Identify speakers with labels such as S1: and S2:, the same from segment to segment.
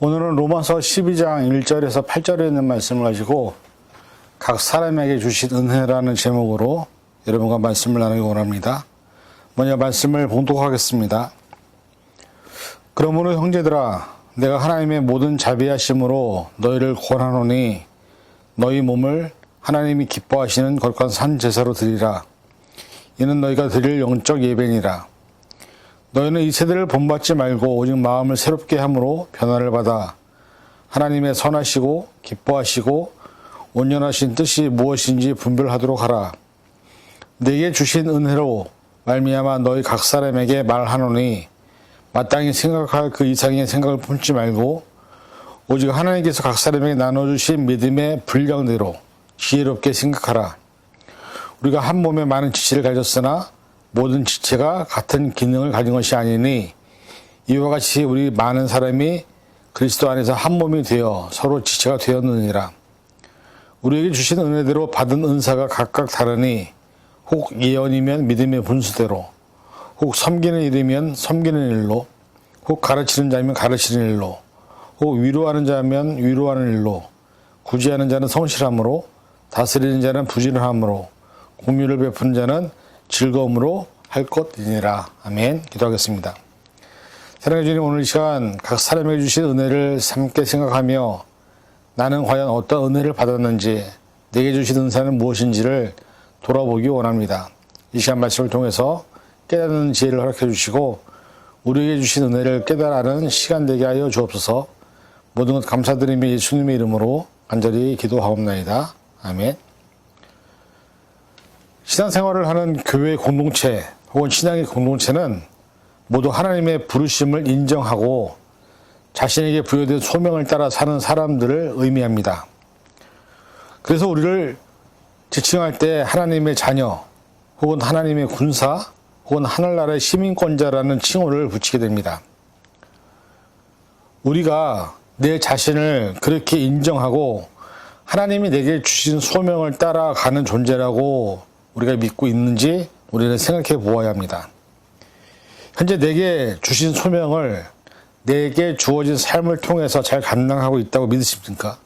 S1: 오늘은 로마서 12장 1절에서 8절에 있는 말씀을 가지고 각 사람에게 주신 은혜라는 제목으로 여러분과 말씀을 나누기 원합니다. 먼저 말씀을 봉독하겠습니다. 그러므로 형제들아, 내가 하나님의 모든 자비하심으로 너희를 권하노니 너희 몸을 하나님이 기뻐하시는 거룩한 산 제사로 드리라. 이는 너희가 드릴 영적 예배니라. 너희는 이 세대를 본받지 말고 오직 마음을 새롭게 함으로 변화를 받아 하나님의 선하시고 기뻐하시고 온전하신 뜻이 무엇인지 분별하도록 하라. 내게 주신 은혜로 말미암아 너희 각 사람에게 말하노니 마땅히 생각할 그 이상의 생각을 품지 말고 오직 하나님께서 각 사람에게 나눠주신 믿음의 분량대로 지혜롭게 생각하라. 우리가 한 몸에 많은 지체를 가졌으나 모든 지체가 같은 기능을 가진 것이 아니니 이와 같이 우리 많은 사람이 그리스도 안에서 한 몸이 되어 서로 지체가 되었느니라. 우리에게 주신 은혜대로 받은 은사가 각각 다르니 혹 예언이면 믿음의 분수대로, 혹 섬기는 일이면 섬기는 일로, 혹 가르치는 자면 가르치는 일로, 혹 위로하는 자면 위로하는 일로, 구제하는 자는 성실함으로, 다스리는 자는 부지런함으로, 공유를 베푸는 자는 즐거움으로 할 것이니라. 아멘. 기도하겠습니다. 사랑해 주님, 오늘 이 시간 각 사람에게 주신 은혜를 함께 생각하며 나는 과연 어떤 은혜를 받았는지, 내게 주신 은사는 무엇인지를 돌아보기 원합니다. 이 시간 말씀을 통해서 깨닫는 지혜를 허락해 주시고 우리에게 주신 은혜를 깨달아는 시간 되게 하여 주옵소서. 모든 것 감사드리며 예수님의 이름으로 간절히 기도하옵나이다. 아멘. 신앙생활을 하는 교회 공동체 혹은 신앙의 공동체는 모두 하나님의 부르심을 인정하고 자신에게 부여된 소명을 따라 사는 사람들을 의미합니다. 그래서 우리를 지칭할 때 하나님의 자녀 혹은 하나님의 군사 혹은 하늘나라의 시민권자라는 칭호를 붙이게 됩니다. 우리가 내 자신을 그렇게 인정하고 하나님이 내게 주신 소명을 따라가는 존재라고 우리가 믿고 있는지 우리는 생각해 보아야 합니다. 현재 내게 주신 소명을 내게 주어진 삶을 통해서 잘 감당하고 있다고 믿으십니까?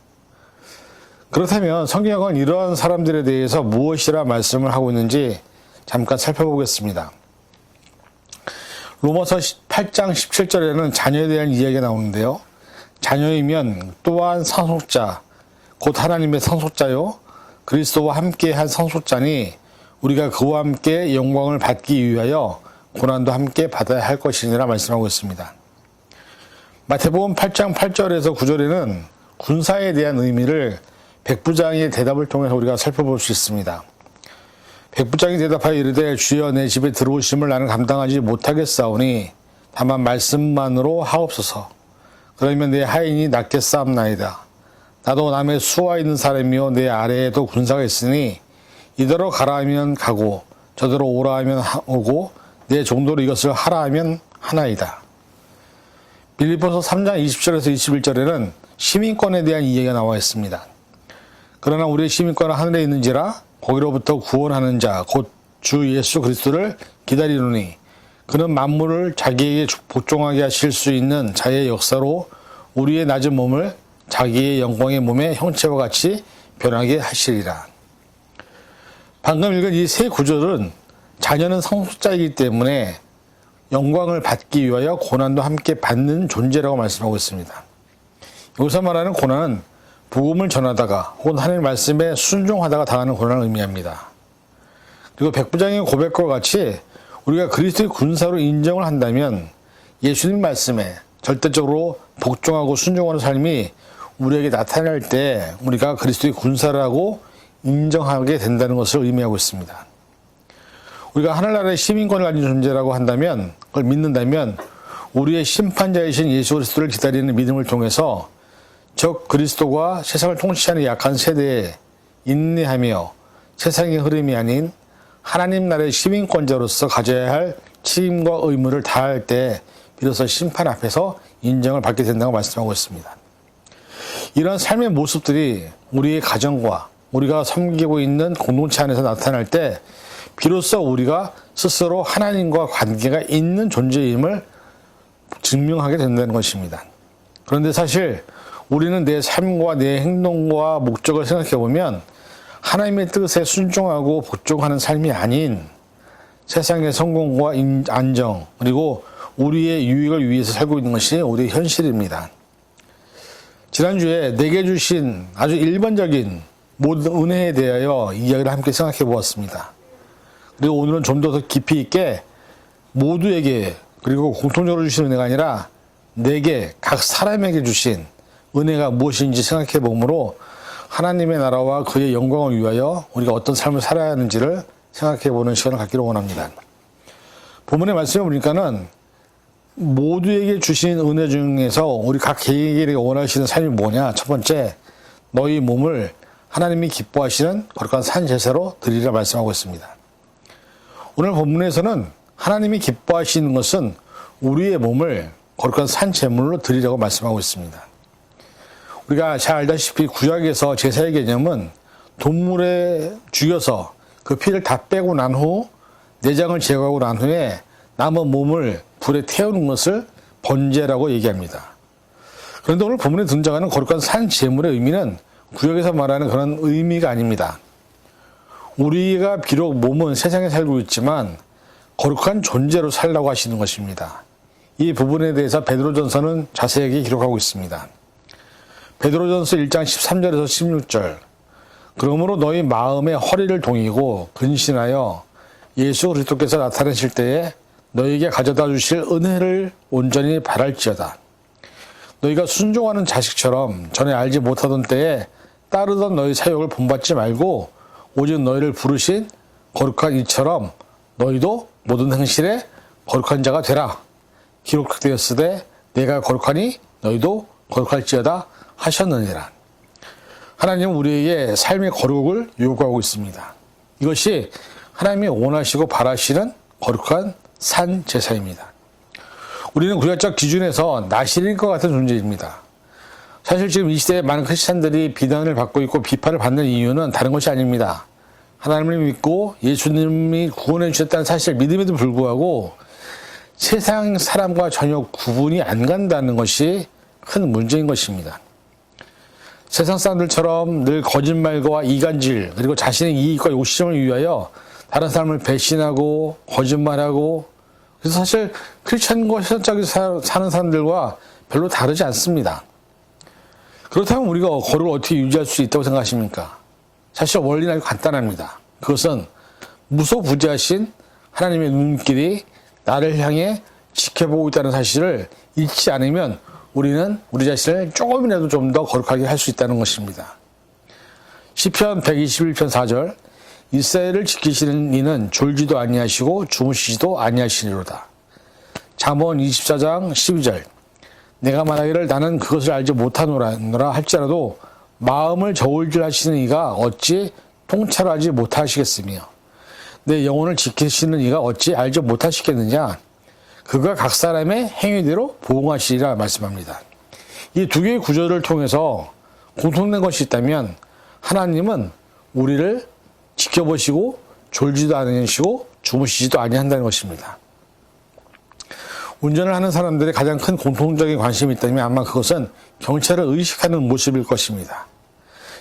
S1: 그렇다면 성경은 이러한 사람들에 대해서 무엇이라 말씀을 하고 있는지 잠깐 살펴보겠습니다. 로마서 8장 17절에는 자녀에 대한 이야기가 나오는데요. 자녀이면 또한 상속자, 곧 하나님의 상속자요 그리스도와 함께한 상속자니 우리가 그와 함께 영광을 받기 위하여 고난도 함께 받아야 할 것이니라 말씀하고 있습니다. 마태복음 8장 8절에서 9절에는 군사에 대한 의미를 백부장의 대답을 통해서 우리가 살펴볼 수 있습니다. 백부장이 대답하여 이르되 주여 내 집에 들어오심을 나는 감당하지 못하겠사오니 다만 말씀만으로 하옵소서. 그러면 내 하인이 낫겠사옵나이다. 나도 남의 수하 있는 사람이요 내 아래에도 군사가 있으니 이대로 가라 하면 가고 저대로 오라 하면 오고 내 정도로 이것을 하라 하면 하나이다. 빌립보서 3장 20절에서 21절에는 시민권에 대한 이야기가 나와 있습니다. 그러나 우리의 시민권은 하늘에 있는지라 거기로부터 구원하는 자 곧 주 예수 그리스도를 기다리노니 그는 만물을 자기에게 복종하게 하실 수 있는 자의 역사로 우리의 낮은 몸을 자기의 영광의 몸의 형체와 같이 변하게 하시리라. 방금 읽은 이 세 구절은 자녀는 상속자이기 때문에 영광을 받기 위하여 고난도 함께 받는 존재라고 말씀하고 있습니다. 여기서 말하는 고난은 복음을 전하다가 혹은 하나님의 말씀에 순종하다가 당하는 고난을 의미합니다. 그리고 백부장의 고백과 같이 우리가 그리스도의 군사로 인정을 한다면 예수님 말씀에 절대적으로 복종하고 순종하는 삶이 우리에게 나타날 때 우리가 그리스도의 군사라고 인정하게 된다는 것을 의미하고 있습니다. 우리가 하늘나라의 시민권을 가진 존재라고 한다면, 그걸 믿는다면 우리의 심판자이신 예수 그리스도를 기다리는 믿음을 통해서 적 그리스도가 세상을 통치하는 약한 세대에 인내하며 세상의 흐름이 아닌 하나님 나라의 시민권자로서 가져야 할 책임과 의무를 다할 때 비로소 심판 앞에서 인정을 받게 된다고 말씀하고 있습니다. 이런 삶의 모습들이 우리의 가정과 우리가 섬기고 있는 공동체 안에서 나타날 때 비로소 우리가 스스로 하나님과 관계가 있는 존재임을 증명하게 된다는 것입니다. 그런데 사실 우리는 내 삶과 내 행동과 목적을 생각해 보면 하나님의 뜻에 순종하고 복종하는 삶이 아닌 세상의 성공과 안정 그리고 우리의 유익을 위해서 살고 있는 것이 우리의 현실입니다. 지난주에 내게 주신 아주 일반적인 모든 은혜에 대하여 이야기를 함께 생각해 보았습니다. 그리고 오늘은 좀 더 깊이 있게 모두에게 그리고 공통적으로 주신 은혜가 아니라 내게 각 사람에게 주신 은혜가 무엇인지 생각해 보므로 하나님의 나라와 그의 영광을 위하여 우리가 어떤 삶을 살아야 하는지를 생각해 보는 시간을 갖기를 원합니다. 본문의 말씀을 보니까는 모두에게 주신 은혜 중에서 우리 각 개인에게 원하시는 삶이 뭐냐? 첫 번째, 너희 몸을 하나님이 기뻐하시는 거룩한 산 제사로 드리라 말씀하고 있습니다. 오늘 본문에서는 하나님이 기뻐하시는 것은 우리의 몸을 거룩한 산 제물로 드리라고 말씀하고 있습니다. 우리가 잘 알다시피 구약에서 제사의 개념은 동물에 죽여서 그 피를 다 빼고 난 후 내장을 제거하고 난 후에 남은 몸을 불에 태우는 것을 번제라고 얘기합니다. 그런데 오늘 본문에 등장하는 거룩한 산 제물의 의미는 구약에서 말하는 그런 의미가 아닙니다. 우리가 비록 몸은 세상에 살고 있지만 거룩한 존재로 살라고 하시는 것입니다. 이 부분에 대해서 베드로전서는 자세하게 기록하고 있습니다. 베드로전서 1장 13절에서 16절 그러므로 너희 마음의 허리를 동이고 근신하여 예수 그리스도께서 나타나실 때에 너희에게 가져다 주실 은혜를 온전히 바랄지어다. 너희가 순종하는 자식처럼 전에 알지 못하던 때에 따르던 너희 사욕을 본받지 말고 오직 너희를 부르신 거룩한 이처럼 너희도 모든 행실에 거룩한 자가 되라. 기록되었으되 내가 거룩하니 너희도 거룩할지어다 하셨느니라. 하나님은 우리에게 삶의 거룩을 요구하고 있습니다. 이것이 하나님이 원하시고 바라시는 거룩한 산 제사입니다. 우리는 구약적 기준에서 나실인 것 같은 존재입니다. 사실 지금 이 시대에 많은 크리스찬들이 비난을 받고 있고 비판을 받는 이유는 다른 것이 아닙니다. 하나님을 믿고 예수님이 구원해 주셨다는 사실 믿음에도 불구하고 세상 사람과 전혀 구분이 안 간다는 것이 큰 문제인 것입니다. 세상 사람들처럼 늘 거짓말과 이간질 그리고 자신의 이익과 욕심을 위하여 다른 사람을 배신하고 거짓말하고 그래서 사실 크리스천과 세상적인 사는 사람들과 별로 다르지 않습니다. 그렇다면 우리가 거룩을 어떻게 유지할 수 있다고 생각하십니까? 사실 원리는 아주 간단합니다. 그것은 무소부지하신 하나님의 눈길이 나를 향해 지켜보고 있다는 사실을 잊지 않으면 우리는 우리 자신을 조금이라도 좀 더 거룩하게 할 수 있다는 것입니다. 시편 121편 4절 이스라엘을 지키시는 이는 졸지도 아니하시고 주무시지도 아니하시리로다. 잠언 24장 12절 내가 말하기를 나는 그것을 알지 못하노라 할지라도 마음을 저울질 하시는 이가 어찌 통찰하지 못하시겠으며 내 영혼을 지키시는 이가 어찌 알지 못하시겠느냐. 그가 각 사람의 행위대로 보응하시리라 말씀합니다. 이 두 개의 구절을 통해서 공통된 것이 있다면 하나님은 우리를 지켜보시고 졸지도 않으시고 주무시지도 아니한다는 것입니다. 운전을 하는 사람들의 가장 큰 공통적인 관심이 있다면 아마 그것은 경찰을 의식하는 모습일 것입니다.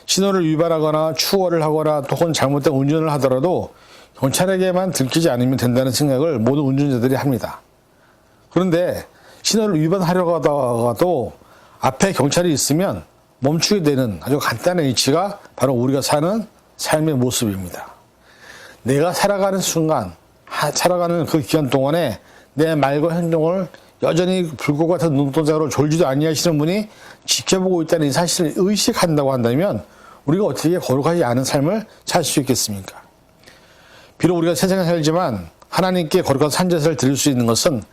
S1: 신호를 위반하거나 추월을 하거나 혹은 잘못된 운전을 하더라도 경찰에게만 들키지 않으면 된다는 생각을 모든 운전자들이 합니다. 그런데 신호를 위반하려고 하다가도 앞에 경찰이 있으면 멈추게 되는 아주 간단한 이치가 바로 우리가 사는 삶의 모습입니다. 내가 살아가는 순간, 살아가는 그 기간 동안에 내 말과 행동을 여전히 불꽃 같은 눈동자로 졸지도 아니하시는 분이 지켜보고 있다는 이 사실을 의식한다고 한다면 우리가 어떻게 거룩하지 않은 삶을 살 수 있겠습니까? 비록 우리가 세상에 살지만 하나님께 거룩한 산제사를 드릴 수 있는 것은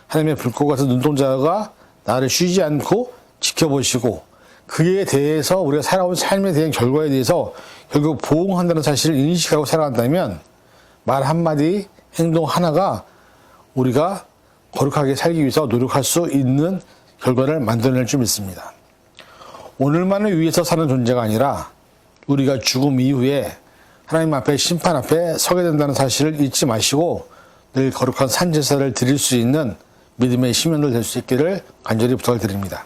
S1: 하나님의 불꽃 같은 눈동자가 나를 쉬지 않고 지켜보시고 그에 대해서 우리가 살아온 삶에 대한 결과에 대해서 결국 보응한다는 사실을 인식하고 살아간다면 말 한마디 행동 하나가 우리가 거룩하게 살기 위해서 노력할 수 있는 결과를 만들어낼 줄 믿습니다. 오늘만을 위해서 사는 존재가 아니라 우리가 죽음 이후에 하나님 앞에 심판 앞에 서게 된다는 사실을 잊지 마시고 늘 거룩한 산제사를 드릴 수 있는 믿음의 시민들 될 수 있기를 간절히 부탁을 드립니다.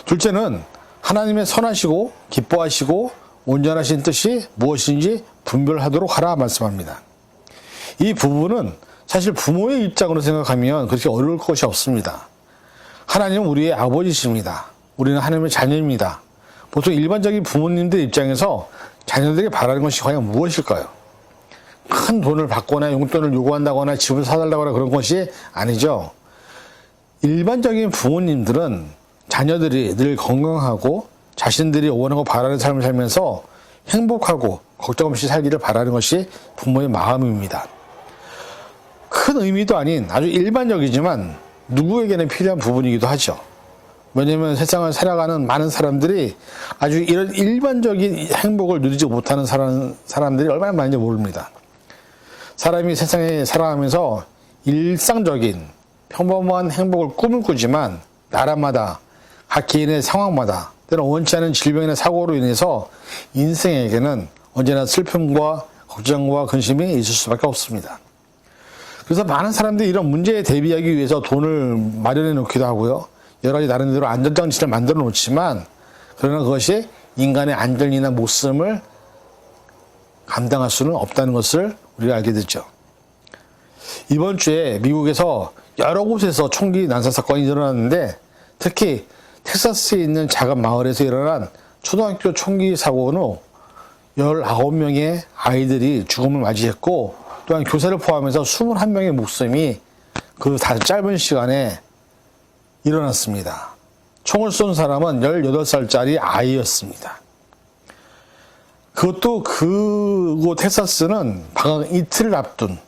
S1: 둘째는 하나님의 선하시고 기뻐하시고 온전하신 뜻이 무엇인지 분별하도록 하라 말씀합니다. 이 부분은 사실 부모의 입장으로 생각하면 그렇게 어려울 것이 없습니다. 하나님은 우리의 아버지십니다. 우리는 하나님의 자녀입니다. 보통 일반적인 부모님들 입장에서 자녀들에게 바라는 것이 과연 무엇일까요? 큰 돈을 받거나 용돈을 요구한다거나 집을 사달라거나 그런 것이 아니죠. 일반적인 부모님들은 자녀들이 늘 건강하고 자신들이 원하고 바라는 삶을 살면서 행복하고 걱정 없이 살기를 바라는 것이 부모의 마음입니다. 큰 의미도 아닌 아주 일반적이지만 누구에게는 필요한 부분이기도 하죠. 왜냐하면 세상을 살아가는 많은 사람들이 아주 이런 일반적인 행복을 누리지 못하는 사람들이 얼마나 많은지 모릅니다. 사람이 세상에 살아가면서 일상적인 평범한 행복을 꿈을 꾸지만 나라마다 각 개인의 상황마다 때로는 원치 않은 질병이나 사고로 인해서 인생에게는 언제나 슬픔과 걱정과 근심이 있을 수밖에 없습니다. 그래서 많은 사람들이 이런 문제에 대비하기 위해서 돈을 마련해 놓기도 하고요. 여러 가지 나름대로 안전장치를 만들어 놓지만 그러나 그것이 인간의 안전이나 목숨을 감당할 수는 없다는 것을 우리가 알게 됐죠. 이번 주에 미국에서 여러 곳에서 총기 난사 사건이 일어났는데 특히 텍사스에 있는 작은 마을에서 일어난 초등학교 총기 사고는 19명의 아이들이 죽음을 맞이했고 또한 교사를 포함해서 21명의 목숨이 그 짧은 시간에 일어났습니다. 총을 쏜 사람은 18살짜리 아이였습니다. 그것도 그곳 텍사스는 방학 이틀을 앞둔,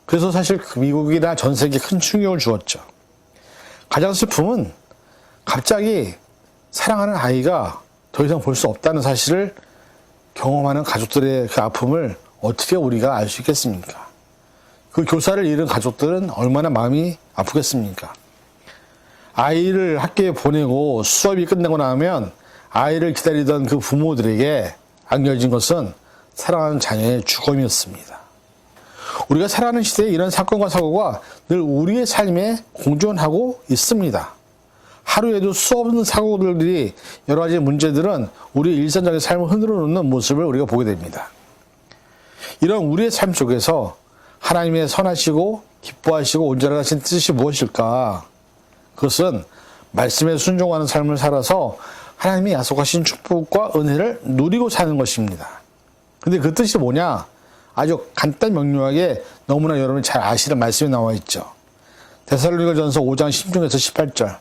S1: 그래서 사실 미국이나 전 세계에 큰 충격을 주었죠. 가장 슬픔은 갑자기 사랑하는 아이가 더 이상 볼 수 없다는 사실을 경험하는 가족들의 그 아픔을 어떻게 우리가 알 수 있겠습니까? 그 교사를 잃은 가족들은 얼마나 마음이 아프겠습니까? 아이를 학교에 보내고 수업이 끝나고 나면 아이를 기다리던 그 부모들에게 안겨진 것은 사랑하는 자녀의 죽음이었습니다. 우리가 살아가는 시대에 이런 사건과 사고가 늘 우리의 삶에 공존하고 있습니다. 하루에도 수없는 사고들이 여러 가지 문제들은 우리 일상적인 삶을 흔들어 놓는 모습을 우리가 보게 됩니다. 이런 우리의 삶 속에서 하나님의 선하시고 기뻐하시고 온전하신 뜻이 무엇일까? 그것은 말씀에 순종하는 삶을 살아서 하나님이 약속하신 축복과 은혜를 누리고 사는 것입니다. 근데 그 뜻이 뭐냐? 아주 간단 명료하게 너무나 여러분이 잘 아시는 말씀이 나와 있죠. 데살로니가전서 5장 16에서 18절.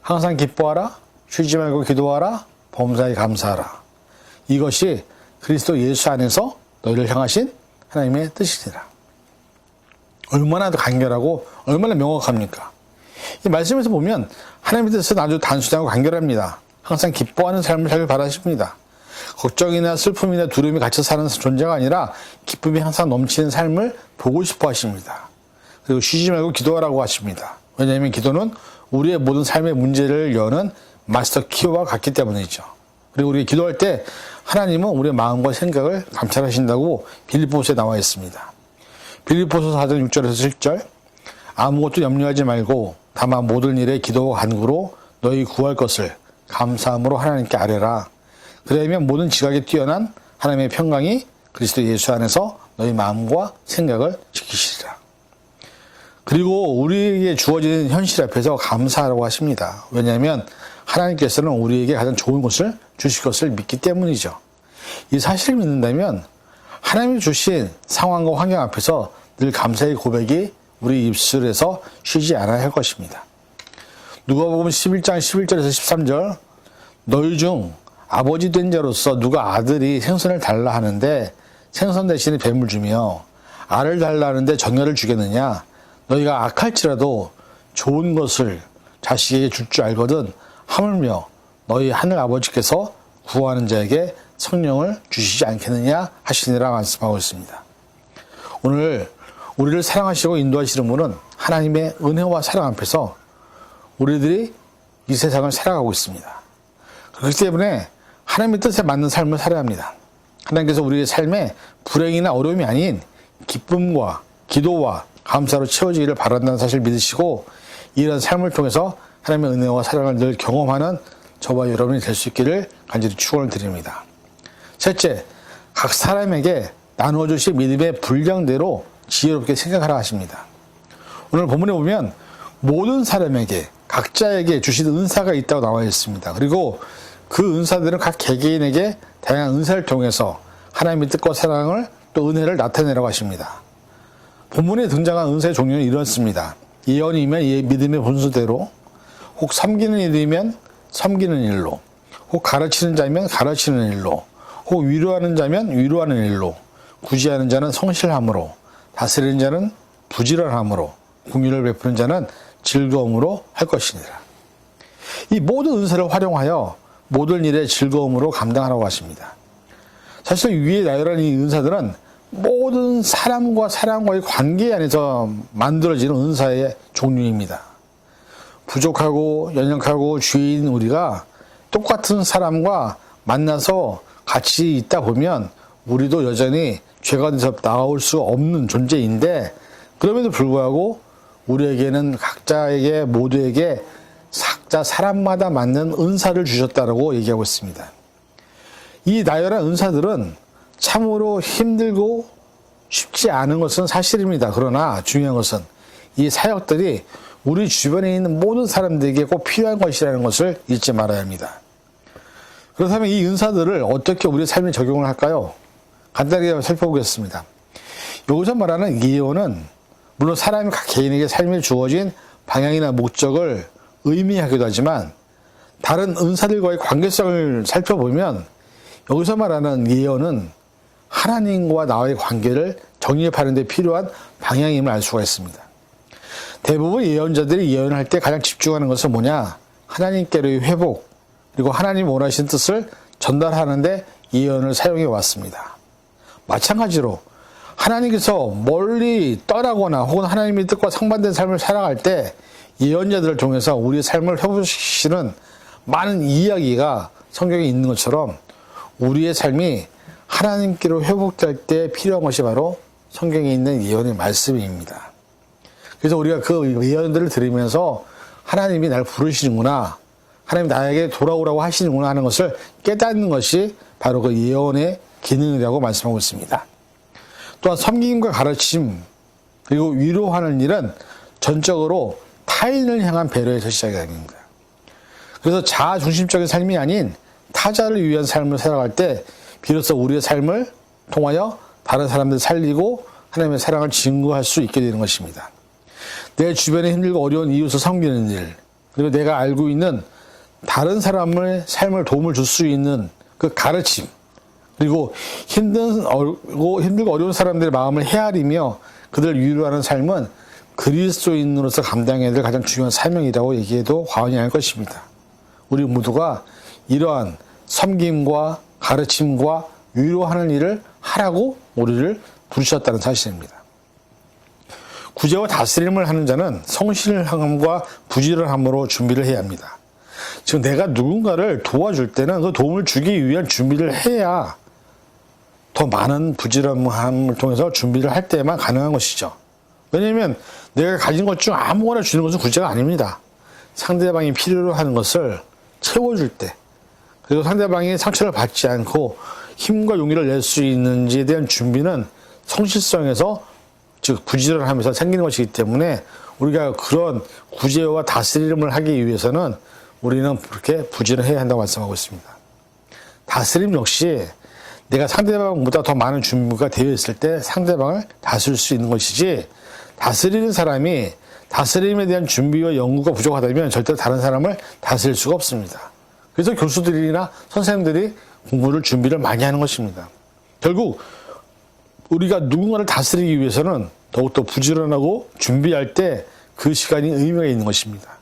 S1: 항상 기뻐하라, 쉬지 말고 기도하라, 범사에 감사하라. 이것이 그리스도 예수 안에서 너희를 향하신 하나님의 뜻이니라. 얼마나 간결하고 얼마나 명확합니까? 이 말씀에서 보면 하나님의 뜻은 아주 단순하고 간결합니다. 항상 기뻐하는 삶을 살길 바라십니다. 걱정이나 슬픔이나 두려움이 같이 사는 존재가 아니라 기쁨이 항상 넘치는 삶을 보고 싶어 하십니다. 그리고 쉬지 말고 기도하라고 하십니다. 왜냐하면 기도는 우리의 모든 삶의 문제를 여는 마스터 키와 같기 때문이죠. 그리고 우리가 기도할 때 하나님은 우리의 마음과 생각을 감찰하신다고 빌립보서에 나와 있습니다. 빌립보서 4장 6절에서 7절. 아무것도 염려하지 말고 다만 모든 일에 기도와 간구로 너희 구할 것을 감사함으로 하나님께 아뢰라. 그러면 모든 지각에 뛰어난 하나님의 평강이 그리스도 예수 안에서 너희 마음과 생각을 지키시리라. 그리고 우리에게 주어진 현실 앞에서 감사하라고 하십니다. 왜냐하면 하나님께서는 우리에게 가장 좋은 것을 주실 것을 믿기 때문이죠. 이 사실을 믿는다면 하나님이 주신 상황과 환경 앞에서 늘 감사의 고백이 우리 입술에서 쉬지 않아야 할 것입니다. 누가복음 11장 11절에서 13절. 너희 중 아버지 된 자로서 누가 아들이 생선을 달라 하는데 생선 대신에 뱀을 주며 알을 달라 하는데 정열을 주겠느냐? 너희가 악할지라도 좋은 것을 자식에게 줄 줄 알거든 하물며 너희 하늘 아버지께서 구하는 자에게 성령을 주시지 않겠느냐 하시니라 말씀하고 있습니다. 오늘 우리를 사랑하시고 인도하시는 분은 하나님의 은혜와 사랑 앞에서 우리들이 이 세상을 살아가고 있습니다. 그렇기 때문에 하나님의 뜻에 맞는 삶을 살아야 합니다. 하나님께서 우리의 삶에 불행이나 어려움이 아닌 기쁨과 기도와 감사로 채워지기를 바란다는 사실을 믿으시고 이런 삶을 통해서 하나님의 은혜와 사랑을 늘 경험하는 저와 여러분이 될 수 있기를 간절히 축원을 드립니다. 셋째, 각 사람에게 나누어주신 믿음의 분량대로 지혜롭게 생각하라 하십니다. 오늘 본문에 보면 모든 사람에게 각자에게 주신 은사가 있다고 나와 있습니다. 그리고 그 은사들은 각 개개인에게 다양한 은사를 통해서 하나님의 뜻과 사랑을 또 은혜를 나타내라고 하십니다. 본문에 등장한 은사의 종류는 이렇습니다. 예언이면 믿음의 본수대로, 혹 섬기는 일이면 섬기는 일로, 혹 가르치는 자면 가르치는 일로, 혹 위로하는 자면 위로하는 일로, 구제하는 자는 성실함으로, 다스리는 자는 부지런함으로, 긍휼을 베푸는 자는 즐거움으로 할 것이니라. 이 모든 은사를 활용하여 모든 일에 즐거움으로 감당하라고 하십니다. 사실 위에 나열한 이 은사들은 모든 사람과의 관계 안에서 만들어지는 은사의 종류입니다. 부족하고 연약하고 죄인 우리가 똑같은 사람과 만나서 같이 있다 보면 우리도 여전히 죄가 돼서 나올 수 없는 존재인데, 그럼에도 불구하고 우리에게는 각자에게 모두에게 각자 사람마다 맞는 은사를 주셨다라고 얘기하고 있습니다. 이 나열한 은사들은 참으로 힘들고 쉽지 않은 것은 사실입니다. 그러나 중요한 것은 이 사역들이 우리 주변에 있는 모든 사람들에게 꼭 필요한 것이라는 것을 잊지 말아야 합니다. 그렇다면 이 은사들을 어떻게 우리 삶에 적용을 할까요? 간단하게 살펴보겠습니다. 여기서 말하는 예언은 물론 사람이 각 개인에게 삶에 주어진 방향이나 목적을 의미하기도 하지만, 다른 은사들과의 관계성을 살펴보면 여기서 말하는 예언은 하나님과 나와의 관계를 정립하는 데 필요한 방향임을 알 수가 있습니다. 대부분 예언자들이 예언할 때 가장 집중하는 것은 뭐냐? 하나님께로의 회복, 그리고 하나님 원하시는 뜻을 전달하는 데 예언을 사용해 왔습니다. 마찬가지로 하나님께서 멀리 떠나거나 혹은 하나님의 뜻과 상반된 삶을 살아갈 때 예언자들을 통해서 우리의 삶을 회복시키는 많은 이야기가 성경에 있는 것처럼, 우리의 삶이 하나님께로 회복될 때 필요한 것이 바로 성경에 있는 예언의 말씀입니다. 그래서 우리가 그 예언들을 들으면서 하나님이 날 부르시는구나, 하나님 나에게 돌아오라고 하시는구나 하는 것을 깨닫는 것이 바로 그 예언의 기능이라고 말씀하고 있습니다. 또한 섬김과 가르침, 그리고 위로하는 일은 전적으로 타인을 향한 배려에서 시작이 됩니다. 그래서 자아 중심적인 삶이 아닌 타자를 위한 삶을 살아갈 때 비로소 우리의 삶을 통하여 다른 사람들을 살리고 하나님의 사랑을 증거할 수 있게 되는 것입니다. 내 주변에 힘들고 어려운 이웃을 섬기는 일, 그리고 내가 알고 있는 다른 사람의 삶을 도움을 줄 수 있는 그 가르침, 그리고 힘들고 어려운 사람들의 마음을 헤아리며 그들을 위로하는 삶은 그리스도인으로서 감당해야 될 가장 중요한 사명이라고 얘기해도 과언이 아닐 것입니다. 우리 모두가 이러한 섬김과 가르침과 위로하는 일을 하라고 우리를 부르셨다는 사실입니다. 구제와 다스림을 하는 자는 성실함과 부지런함으로 준비를 해야 합니다. 즉 내가 누군가를 도와줄 때는 그 도움을 주기 위한 준비를 해야 더 많은 부지런함을 통해서 준비를 할 때만 가능한 것이죠. 왜냐하면 내가 가진 것 중 아무거나 주는 것은 구제가 아닙니다. 상대방이 필요로 하는 것을 채워줄 때, 그리고 상대방이 상처를 받지 않고 힘과 용기를 낼 수 있는지에 대한 준비는 성실성에서, 즉 부지런함에서 생기는 것이기 때문에 우리가 그런 구제와 다스림을 하기 위해서는 우리는 그렇게 부지런해야 한다고 말씀하고 있습니다. 다스림 역시 내가 상대방보다 더 많은 준비가 되어 있을 때 상대방을 다스릴 수 있는 것이지, 다스리는 사람이 다스림에 대한 준비와 연구가 부족하다면 절대 다른 사람을 다스릴 수가 없습니다. 그래서 교수들이나 선생님들이 공부를 준비를 많이 하는 것입니다. 결국 우리가 누군가를 다스리기 위해서는 더욱더 부지런하고 준비할 때 그 시간이 의미가 있는 것입니다.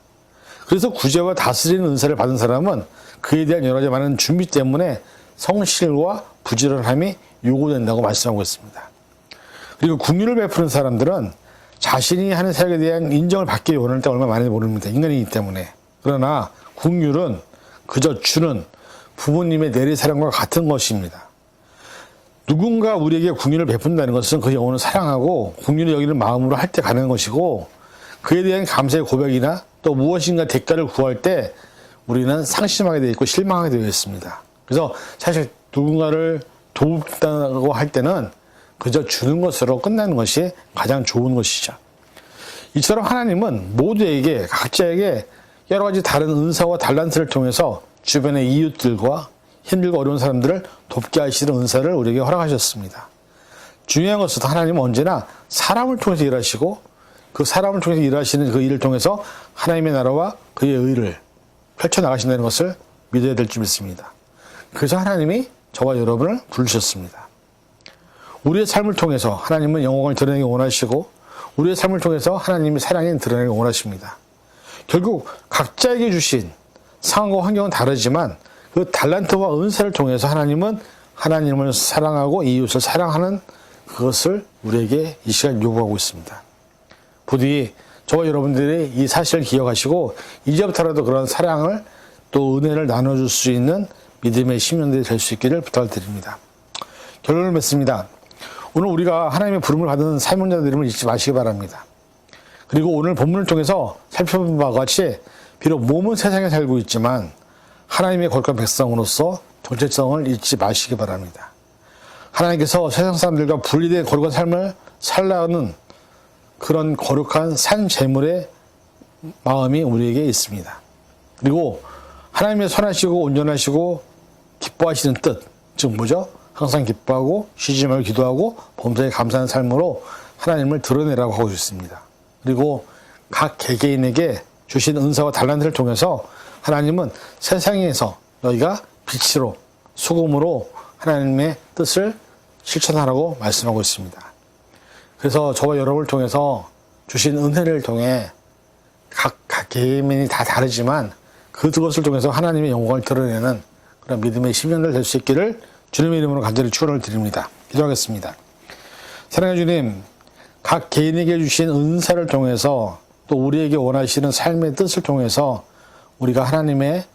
S1: 그래서 구제와 다스리는 은사를 받은 사람은 그에 대한 여러 가지 많은 준비 때문에 성실과 부지런함이 요구된다고 말씀하고 있습니다. 그리고 긍휼을 베푸는 사람들은 자신이 하는 사역에 대한 인정을 받기 원할 때 얼마나 많이 모릅니다. 인간이기 때문에. 그러나 긍휼은 그저 주는 부모님의 내리사랑과 같은 것입니다. 누군가 우리에게 긍휼을 베푼다는 것은 그 영혼을 사랑하고 긍휼히 여기는 마음으로 할 때 가능한 것이고, 그에 대한 감사의 고백이나 또 무엇인가 대가를 구할 때 우리는 상심하게 되어 있고 실망하게 되어 있습니다. 그래서 사실 누군가를 돕다고 할 때는 그저 주는 것으로 끝나는 것이 가장 좋은 것이죠. 이처럼 하나님은 모두에게 각자에게 여러 가지 다른 은사와 달란트를 통해서 주변의 이웃들과 힘들고 어려운 사람들을 돕게 하시는 은사를 우리에게 허락하셨습니다. 중요한 것은 하나님은 언제나 사람을 통해서 일하시고 그 사람을 통해서 일하시는 그 일을 통해서 하나님의 나라와 그의 의를 펼쳐나가신다는 것을 믿어야 될 줄 믿습니다. 그래서 하나님이 저와 여러분을 부르셨습니다. 우리의 삶을 통해서 하나님은 영광을 드러내기 원하시고 우리의 삶을 통해서 하나님의 사랑을 드러내기 원하십니다. 결국 각자에게 주신 상황과 환경은 다르지만 그 달란트와 은사를 통해서 하나님은 하나님을 사랑하고 이웃을 사랑하는 그것을 우리에게 이 시간 요구하고 있습니다. 부디 저와 여러분들이 이 사실을 기억하시고 이제부터라도 그런 사랑을 또 은혜를 나눠줄 수 있는 믿음의 시민들이 될 수 있기를 부탁드립니다. 결론을 맺습니다. 오늘 우리가 하나님의 부름을 받은 사명자들 이름을 잊지 마시기 바랍니다. 그리고 오늘 본문을 통해서 살펴본 바와 같이 비록 몸은 세상에 살고 있지만 하나님의 거룩한 백성으로서 정체성을 잊지 마시기 바랍니다. 하나님께서 세상 사람들과 분리된 거룩한 삶을 살라는 그런 거룩한 산 제물의 마음이 우리에게 있습니다. 그리고 하나님의 선하시고 온전하시고 기뻐하시는 뜻, 즉 뭐죠? 항상 기뻐하고 쉬지 말고 기도하고 범사에 감사하는 삶으로 하나님을 드러내라고 하고 있습니다. 그리고 각 개개인에게 주신 은사와 달란트를 통해서 하나님은 세상에서 너희가 빛으로 소금으로 하나님의 뜻을 실천하라고 말씀하고 있습니다. 그래서 저와 여러분을 통해서 주신 은혜를 통해 각 개인이 다 다르지만 그것을 통해서 하나님의 영광을 드러내는 그런 믿음의 시민들 될 수 있기를 주님의 이름으로 간절히 축원을 드립니다. 기도하겠습니다. 사랑하는 주님, 각 개인에게 주신 은사를 통해서 또 우리에게 원하시는 삶의 뜻을 통해서 우리가 하나님의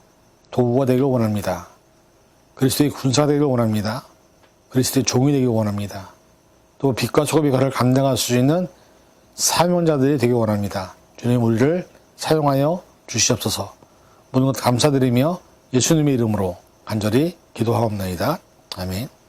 S1: 도구가 되길 원합니다. 그리스도의 군사가 되길 원합니다. 그리스도의 종이 되길 원합니다. 또 빛과 소금의 역할을 감당할 수 있는 사명자들이 되길 원합니다. 주님 우리를 사용하여 주시옵소서. 모든 것 감사드리며 예수님의 이름으로 간절히 기도하옵나이다. 아멘.